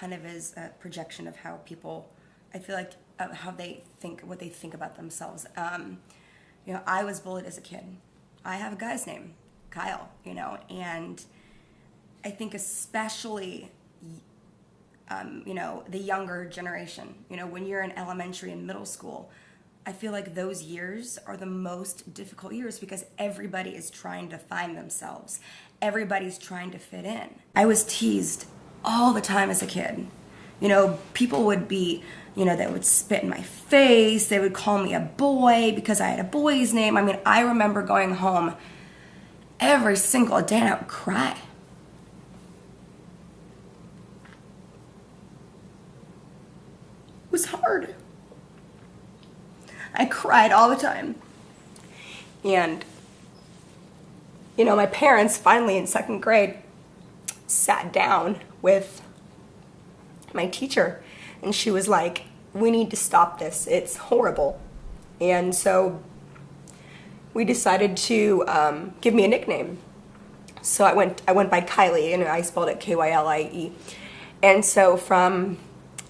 kind of is a projection of how people, I feel like, how they think, what they think about themselves. I was bullied as a kid. I have a guy's name, Kyle, and I think especially, the younger generation, when you're in elementary and middle school, I feel like those years are the most difficult years because everybody is trying to find themselves. Everybody's trying to fit in. I was teased all the time as a kid. People would be, they would spit in my face. They would call me a boy because I had a boy's name. I mean, I remember going home every single day and I would cry. It was hard. I cried all the time. And, my parents finally in second grade sat down with my teacher and she was like, we need to stop this. It's horrible. And so we decided to give me a nickname. So I went by Kylie, and I spelled it Kylie. And so from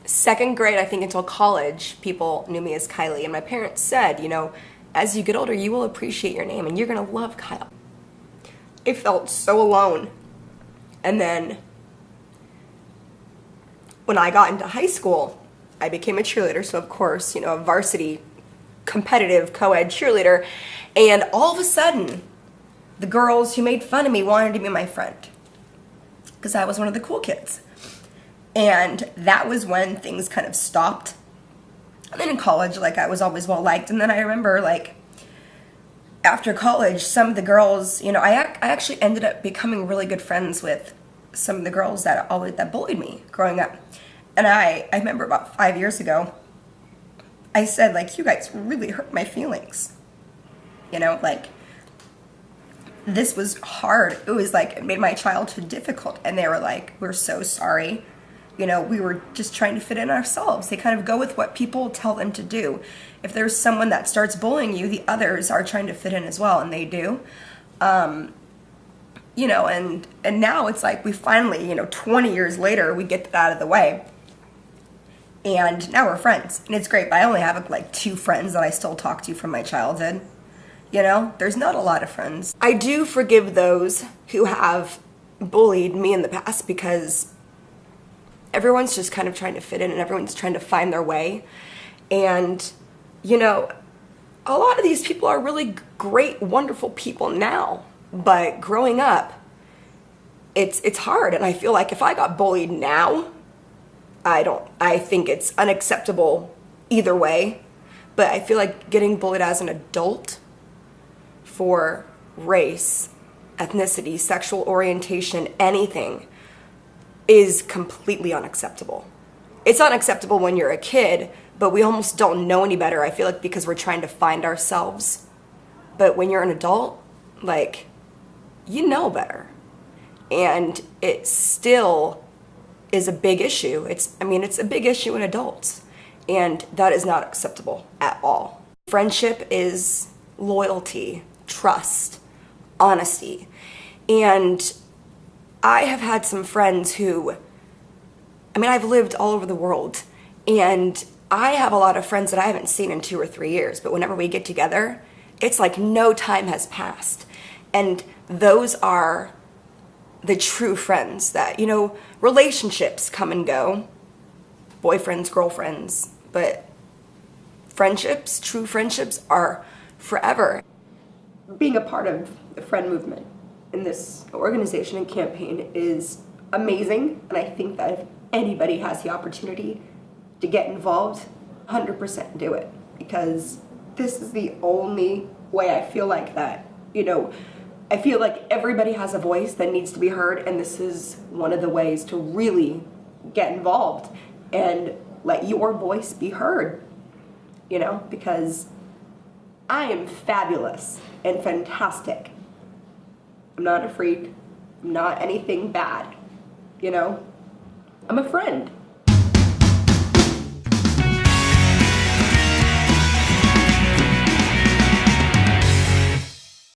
second grade, I think, until college, people knew me as Kylie. And my parents said, as you get older, you will appreciate your name and you're going to love Kyle. I felt so alone. And then when I got into high school, I became a cheerleader. So of course, a varsity competitive co-ed cheerleader. And all of a sudden, the girls who made fun of me wanted to be my friend because I was one of the cool kids. And that was when things kind of stopped. And then in college, I was always well liked. And then I remember, after college, some of the girls, I actually ended up becoming really good friends with some of the girls that bullied me growing up. And I remember about 5 years ago, I said, you guys really hurt my feelings. This was hard. It was it made my childhood difficult. And they were like, we're so sorry. We were just trying to fit in ourselves. They kind of go with what people tell them to do. If there's someone that starts bullying you, the others are trying to fit in as well, and they do. And now it's we finally, 20 years later, we get that out of the way. And now we're friends. And it's great, but I only have 2 friends that I still talk to from my childhood. There's not a lot of friends. I do forgive those who have bullied me in the past because everyone's just kind of trying to fit in and everyone's trying to find their way. And, a lot of these people are really great, wonderful people now. But growing up, it's hard. And I feel like if I got bullied now, I think it's unacceptable either way. But I feel like getting bullied as an adult for race, ethnicity, sexual orientation, anything, is completely unacceptable. It's unacceptable when you're a kid, but we almost don't know any better, I feel like, because we're trying to find ourselves. But when you're an adult, you know better. And it still is a big issue. It's a big issue in adults. And that is not acceptable at all. Friendship is loyalty, trust, honesty. And I have had some friends who, I've lived all over the world, and I have a lot of friends that I haven't seen in 2 or 3 years, but whenever we get together, it's no time has passed. And those are the true friends that, relationships come and go, boyfriends, girlfriends, but friendships, true friendships, are forever. Being a part of the friend movement in this organization and campaign is amazing, and I think that if anybody has the opportunity to get involved, 100% do it, because this is the only way I feel that, I feel like everybody has a voice that needs to be heard, and this is one of the ways to really get involved and let your voice be heard, because I am fabulous and fantastic. I'm not a freak. I'm not anything bad. I'm a friend.